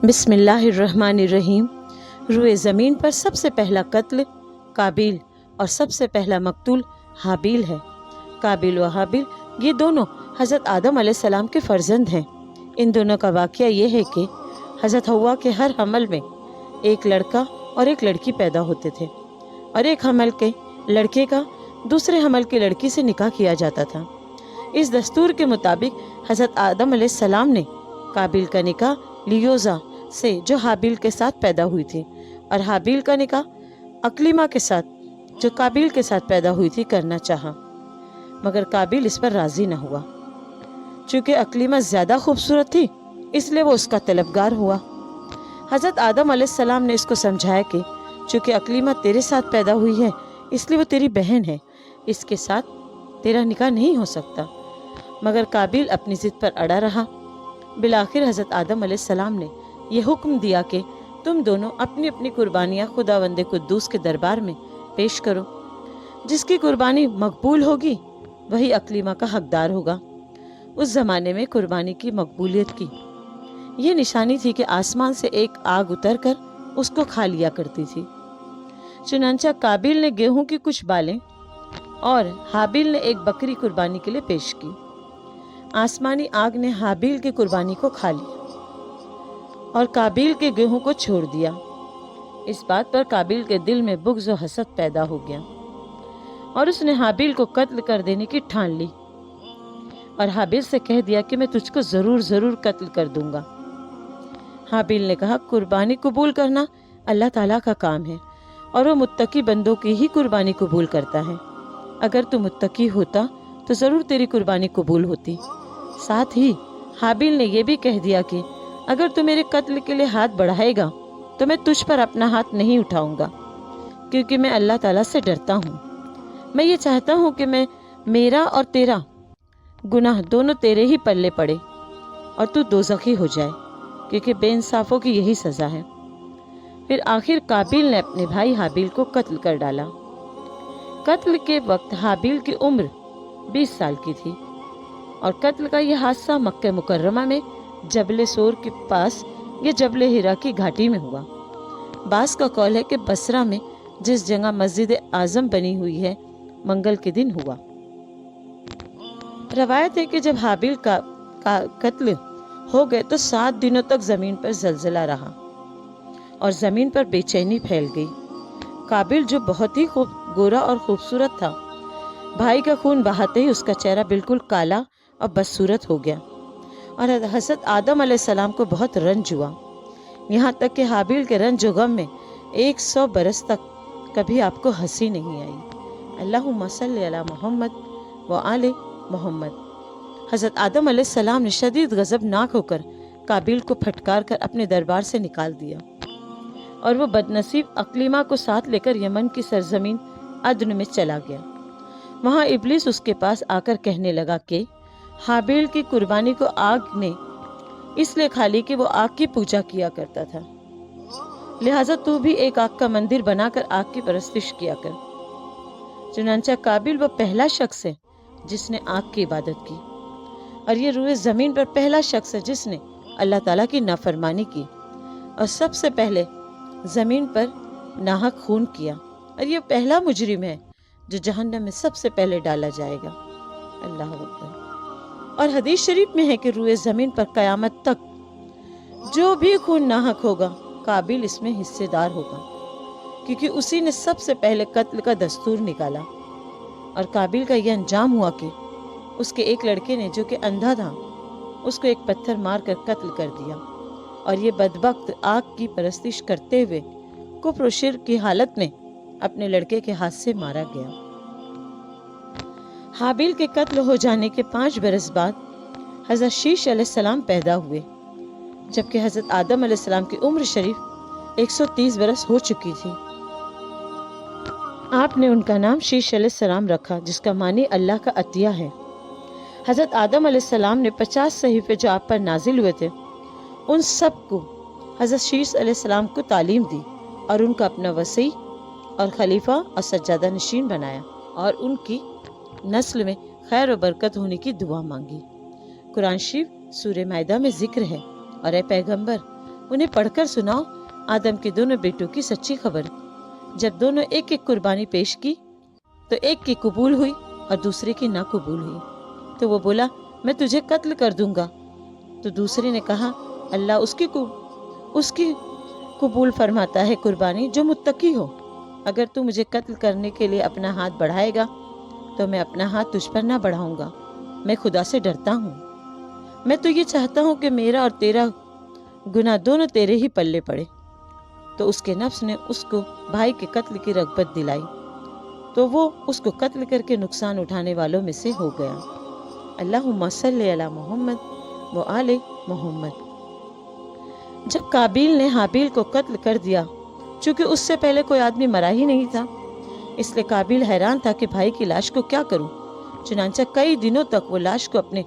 بسم اللہ الرحمن الرحیم۔ روئے زمین پر سب سے پہلا قتل قابیل اور سب سے پہلا مقتول حابیل ہے۔ قابیل و حابیل یہ دونوں حضرت آدم علیہ السلام کے فرزند ہیں۔ ان دونوں کا واقعہ یہ ہے کہ حضرت حوا کے ہر حمل میں ایک لڑکا اور ایک لڑکی پیدا ہوتے تھے، اور ایک حمل کے لڑکے کا دوسرے حمل کی لڑکی سے نکاح کیا جاتا تھا۔ اس دستور کے مطابق حضرت آدم علیہ السلام نے قابیل کا نکاح لیوزا سے جو حابیل کے ساتھ پیدا ہوئی تھی، اور حابیل کا نکاح اکلیمہ کے ساتھ جو قابیل کے ساتھ پیدا ہوئی تھی کرنا چاہا، مگر قابیل اس پر راضی نہ ہوا۔ چونکہ اکلیمہ زیادہ خوبصورت تھی اس لیے وہ اس کا طلبگار ہوا۔ حضرت آدم علیہ السلام نے اس کو سمجھایا کہ چونکہ اکلیمہ تیرے ساتھ پیدا ہوئی ہے اس لیے وہ تیری بہن ہے، اس کے ساتھ تیرا نکاح نہیں ہو سکتا، مگر قابیل اپنی ضد پر اڑا رہا۔ بالآخر حضرت آدم علیہ السلام نے یہ حکم دیا کہ تم دونوں اپنی اپنی قربانیاں خداوند قدوس کے دربار میں پیش کرو۔ جس کی قربانی مقبول ہوگی وہی اکلیمہ کا حقدار ہوگا۔ اس زمانے میں قربانی کی مقبولیت کی یہ نشانی تھی کہ آسمان سے ایک آگ اتر کر اس کو کھا لیا کرتی تھی۔ چنانچہ قابیل نے گیہوں کی کچھ بالیں اور حابیل نے ایک بکری قربانی کے لیے پیش کی۔ آسمانی آگ نے حابیل کی قربانی کو کھا لیا اور قابیل کے گیہوں کو چھوڑ دیا۔ اس بات پر قابیل کے دل میں بغض و حسد پیدا ہو گیا، اور اس نے حابیل کو قتل کر دینے کی ٹھان لی، اور حابیل سے کہہ دیا کہ میں تجھ کو ضرور قتل کر دوں گا۔ حابیل نے کہا، قربانی قبول کرنا اللہ تعالیٰ کا کام ہے، اور وہ متقی بندوں کی ہی قربانی قبول کرتا ہے۔ اگر تو متقی ہوتا تو ضرور تیری قربانی قبول ہوتی۔ ساتھ ہی حابیل نے یہ بھی کہہ دیا کہ اگر تو میرے قتل کے لیے ہاتھ بڑھائے گا تو میں تجھ پر اپنا ہاتھ نہیں اٹھاؤں گا، کیونکہ میں اللہ تعالیٰ سے ڈرتا ہوں۔ میں یہ چاہتا ہوں کہ میرا اور تیرا گناہ دونوں تیرے ہی پلے پڑے اور تو دوزخی ہو جائے، کیونکہ بے انصافوں کی یہی سزا ہے۔ پھر آخر قابیل نے اپنے بھائی حابیل کو قتل کر ڈالا۔ قتل کے وقت حابیل کی عمر 20 سال کی تھی، اور قتل کا یہ حادثہ مکہ مکرمہ میں جبل سور کے پاس یا جبل ہرا کی گھاٹی میں ہوا۔ بعض کا قول ہے کہ بصرہ میں جس جگہ مسجد اعظم بنی ہوئی ہے منگل کے دن ہوا۔ روایت ہے کہ جب حابیل کا قتل ہو گئے تو 7 دنوں تک زمین پر زلزلہ رہا اور زمین پر بے چینی پھیل گئی۔ قابیل جو بہت ہی گورا اور خوبصورت تھا، بھائی کا خون بہاتے ہی اس کا چہرہ بالکل کالا اور بدصورت ہو گیا، اور حضرت آدم علیہ السلام کو بہت رنج ہوا، یہاں تک کہ حابیل کے رنج و غم میں 100 برس تک کبھی آپ کو ہنسی نہیں آئی۔ اللہم صلی علی محمد و آل محمد۔ حضرت آدم علیہ السلام نے شدید غضبناک ہو کر قابیل کو پھٹکار کر اپنے دربار سے نکال دیا، اور وہ بدنصیب اکلیمہ کو ساتھ لے کر یمن کی سرزمین عدن میں چلا گیا۔ وہاں ابلیس اس کے پاس آ کر کہنے لگا کہ حابیل کی قربانی کو آگ نے اس لیے کھا لی کہ وہ آگ کی پوجا کیا کرتا تھا، لہٰذا تو بھی ایک آگ کا مندر بنا کر آگ کی پرستش کیا کر۔ چنانچہ قابیل وہ پہلا شخص ہے جس نے آگ کی عبادت کی، اور یہ روئے زمین پر پہلا شخص ہے جس نے اللہ تعالیٰ کی نافرمانی کی، اور سب سے پہلے زمین پر ناحق خون کیا، اور یہ پہلا مجرم ہے جو جہنم میں سب سے پہلے ڈالا جائے گا۔ اللہ اکبر۔ اور حدیث شریف میں ہے کہ روئے زمین پر قیامت تک جو بھی خون ناحق ہوگا قابیل اس میں حصے دار ہوگا، کیونکہ اسی نے سب سے پہلے قتل کا دستور نکالا۔ اور قابیل کا یہ انجام ہوا کہ اس کے ایک لڑکے نے جو کہ اندھا تھا اس کو ایک پتھر مار کر قتل کر دیا، اور یہ بدبخت آگ کی پرستش کرتے ہوئے کفر و شرک کی حالت میں اپنے لڑکے کے ہاتھ سے مارا گیا۔ حابیل کے قتل ہو جانے کے 5 برس بعد حضرت شیش علیہ السلام پیدا ہوئے، جبکہ حضرت آدم علیہ السلام کی عمر شریف 130 برس ہو چکی تھی۔ آپ نے ان کا نام شیش علیہ السلام رکھا، جس کا معنی اللہ کا عطیہ ہے۔ حضرت آدم علیہ السلام نے 50 صحیفے جو آپ پر نازل ہوئے تھے ان سب کو حضرت شیش علیہ السلام کو تعلیم دی، اور ان کا اپنا وصی اور خلیفہ اور سجادہ نشین بنایا، اور ان کی نسل میں خیر و برکت ہونے کی دعا مانگی۔ قرآن شریف سورہ مائدہ میں ذکر ہے، اور اے پیغمبر انہیں پڑھ کر سناؤ آدم کے دونوں بیٹوں کی سچی خبر۔ جب دونوں ایک ایک قربانی پیش کی تو ایک کی قبول ہوئی اور دوسرے کی نہ قبول ہوئی۔ تو وہ بولا میں تجھے قتل کر دوں گا۔ تو دوسرے نے کہا اللہ اس کی قبول فرماتا ہے قربانی جو متقی ہو۔ اگر تو مجھے قتل کرنے کے لیے اپنا ہاتھ بڑھائے گا تو میں اپنا ہاتھ تجھ پر نہ بڑھاؤں گا۔ میں خدا سے ڈرتا ہوں۔ میں تو یہ چاہتا ہوں کہ میرا اور تیرا گناہ دونوں تیرے ہی پلے پڑے۔ تو اس کے نفس نے اس کو بھائی کے قتل کی رغبت دلائی، تو وہ اس کو قتل کر کے نقصان اٹھانے والوں میں سے ہو گیا۔ اللہم صلی علی محمد و آل محمد۔ جب قابیل نے حابیل کو قتل کر دیا، چونکہ اس سے پہلے کوئی آدمی مرا ہی نہیں تھا، اس لیے قابیل حیران تھا کہ بھائی کی لاش کو کیا کروں۔ چنانچہ کئی دنوں تک وہ لاش کو اپنے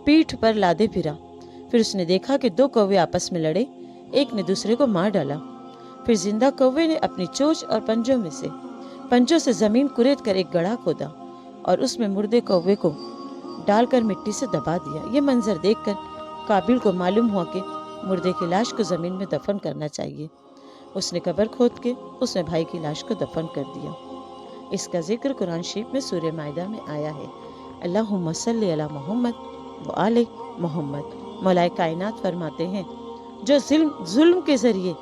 پیٹھ پر لادے پھرا۔ پھر اس نے دیکھا کہ دو کوے آپس میں لڑے، ایک نے دوسرے کو مار ڈالا۔ پھر زندہ کوے نے اپنی چونچ اور پنجوں سے زمین کرید کر ایک گڑھا کھودا اور اس میں مردے کوے کو ڈال کر مٹی سے دبا دیا۔ یہ منظر دیکھ کر قابیل کو معلوم ہوا کہ مردے کی لاش کو زمین میں دفن کرنا چاہیے۔ اس نے قبر کھود کے اس میں بھائی کی لاش کو دفن کر دیا۔ اس کا ذکر قرآن شریف میں سورہ مائدہ میں آیا ہے۔ اللہم صلی علی محمد و آل محمد۔ مولا کائنات فرماتے ہیں جو ظلم کے ذریعے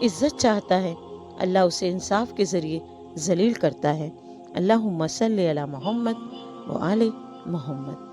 عزت چاہتا ہے اللہ اسے انصاف کے ذریعے ذلیل کرتا ہے۔ اللہم صلی علی محمد و آل محمد۔